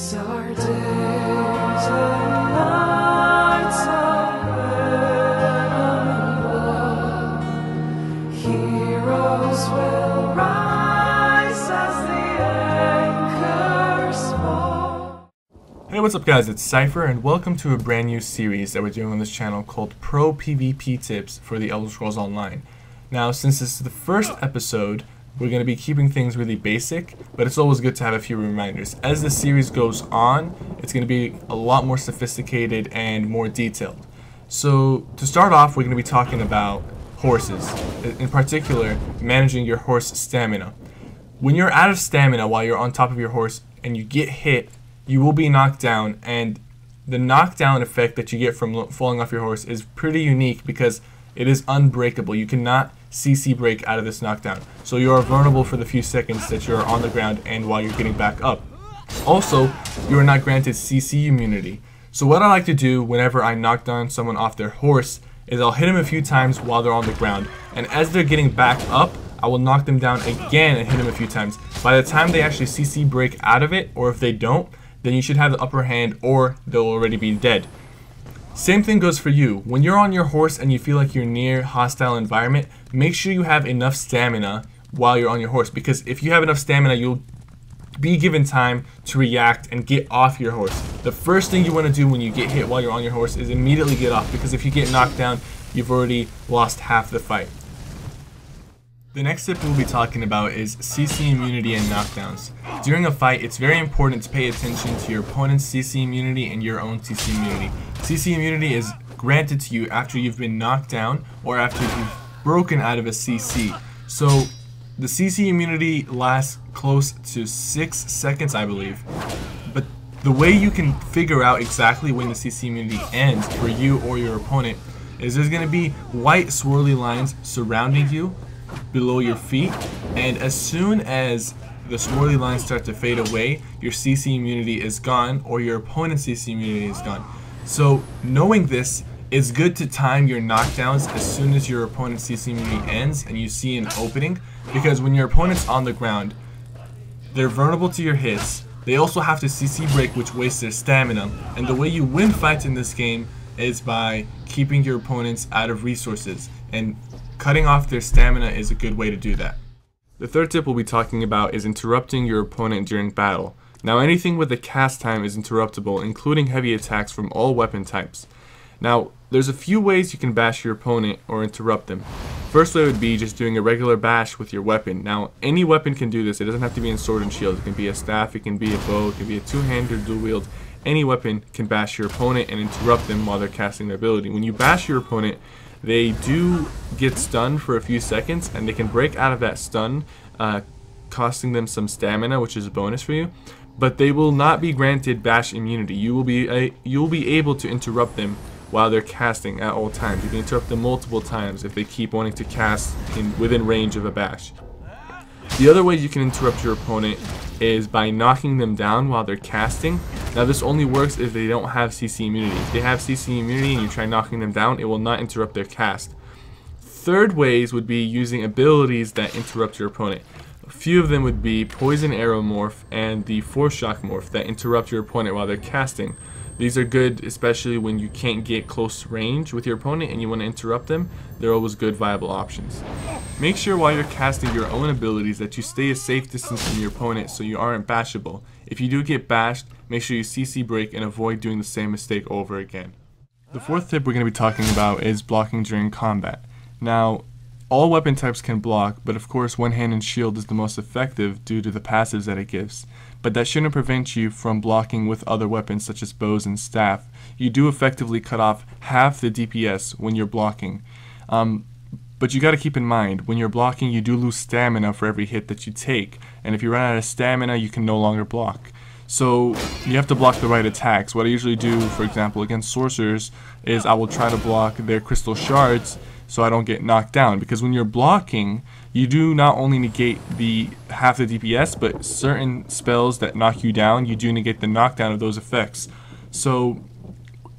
These are days and nights of blood. Heroes will rise as the anchors fall. Hey, what's up guys, it's Cypher and welcome to a brand new series that we're doing on this channel called Pro PvP Tips for the Elder Scrolls Online. Now, since this is the first episode, we're going to be keeping things really basic, but it's always good to have a few reminders. As the series goes on, it's going to be a lot more sophisticated and more detailed. So, to start off, we're going to be talking about horses. In particular, managing your horse stamina. When you're out of stamina while you're on top of your horse and you get hit, you will be knocked down, and the knockdown effect that you get from falling off your horse is pretty unique because it is unbreakable. You cannot CC break out of this knockdown. So you are vulnerable for the few seconds that you're on the ground and while you're getting back up. Also, you are not granted CC immunity. So what I like to do whenever I knock down someone off their horse is I'll hit them a few times while they're on the ground. And as they're getting back up, I will knock them down again and hit them a few times. By the time they actually CC break out of it, or if they don't, then you should have the upper hand or they'll already be dead. Same thing goes for you. When you're on your horse and you feel like you're near hostile environment, make sure you have enough stamina while you're on your horse, because if you have enough stamina, you'll be given time to react and get off your horse. The first thing you want to do when you get hit while you're on your horse is immediately get off, because if you get knocked down, you've already lost half the fight. The next tip we'll be talking about is CC immunity and knockdowns. During a fight, it's very important to pay attention to your opponent's CC immunity and your own CC immunity. CC immunity is granted to you after you've been knocked down or after you've broken out of a CC. So the CC immunity lasts close to 6 seconds, I believe. But the way you can figure out exactly when the CC immunity ends for you or your opponent is there's going to be white swirly lines surrounding you below your feet, and as soon as the swirly lines start to fade away, your CC immunity is gone or your opponent's CC immunity is gone. So knowing this, it's good to time your knockdowns as soon as your opponent's CC immunity ends and you see an opening, because when your opponent's on the ground, they're vulnerable to your hits. They also have to CC break, which wastes their stamina, and the way you win fights in this game is by keeping your opponents out of resources, and cutting off their stamina is a good way to do that. The third tip we'll be talking about is interrupting your opponent during battle. Now, anything with a cast time is interruptible, including heavy attacks from all weapon types. Now, there's a few ways you can bash your opponent or interrupt them. First way would be just doing a regular bash with your weapon. Now, any weapon can do this. It doesn't have to be in sword and shield. It can be a staff, it can be a bow, it can be a two-handed dual wield. Any weapon can bash your opponent and interrupt them while they're casting their ability. When you bash your opponent, they do get stunned for a few seconds, and they can break out of that stun, costing them some stamina, which is a bonus for you. But they will not be granted bash immunity. You will be able to interrupt them while they're casting at all times. You can interrupt them multiple times if they keep wanting to cast within range of a bash. The other way you can interrupt your opponent is by knocking them down while they're casting. Now, this only works if they don't have CC immunity. If they have CC immunity and you try knocking them down, it will not interrupt their cast. Third ways would be using abilities that interrupt your opponent. A few of them would be Poison Arrow Morph and the Force Shock Morph that interrupt your opponent while they're casting. These are good especially when you can't get close range with your opponent and you want to interrupt them. They're always good viable options. Make sure while you're casting your own abilities that you stay a safe distance from your opponent so you aren't bashable. If you do get bashed, make sure you CC break and avoid doing the same mistake over again. The fourth tip we're going to be talking about is blocking during combat. Now, all weapon types can block, but of course one-handed shield is the most effective due to the passives that it gives. But that shouldn't prevent you from blocking with other weapons such as bows and staff. You do effectively cut off half the DPS when you're blocking. But you got to keep in mind, when you're blocking, you do lose stamina for every hit that you take. And if you run out of stamina, you can no longer block. So you have to block the right attacks. What I usually do, for example, against sorcerers, is I will try to block their crystal shards so I don't get knocked down. Because when you're blocking, you do not only negate the half the DPS, but certain spells that knock you down, you do negate the knockdown of those effects. So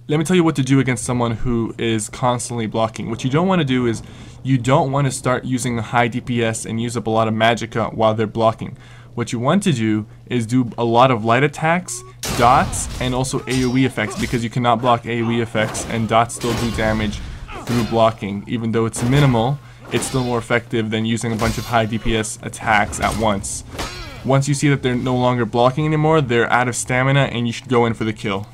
let me tell you what to do against someone who is constantly blocking. What you don't want to do is you don't want to start using a high DPS and use up a lot of magicka while they're blocking. What you want to do is do a lot of light attacks dots and also AoE effects, because you cannot block AoE effects, and dots still do damage through blocking. Even though it's minimal, it's still more effective than using a bunch of high DPS attacks at once. Once you see that they're no longer blocking anymore, they're out of stamina and you should go in for the kill.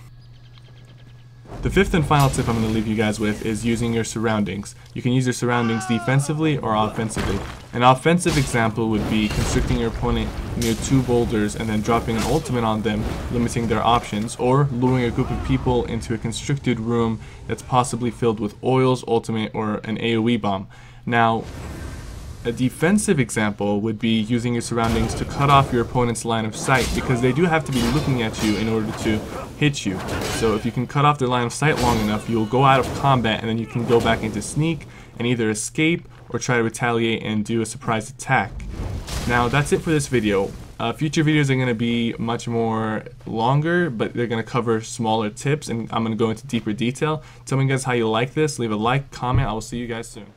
The fifth and final tip I'm going to leave you guys with is using your surroundings. You can use your surroundings defensively or offensively. An offensive example would be constricting your opponent near 2 boulders and then dropping an ultimate on them, limiting their options, or luring a group of people into a constricted room that's possibly filled with oils, ultimate, or an AoE bomb. Now, a defensive example would be using your surroundings to cut off your opponent's line of sight, because they do have to be looking at you in order to hit you. So if you can cut off their line of sight long enough, you'll go out of combat and then you can go back into sneak and either escape or try to retaliate and do a surprise attack. Now that's it for this video. Future videos are going to be much more longer, but they're going to cover smaller tips and I'm going to go into deeper detail. Tell me guys how you like this. Leave a like, comment. I will see you guys soon.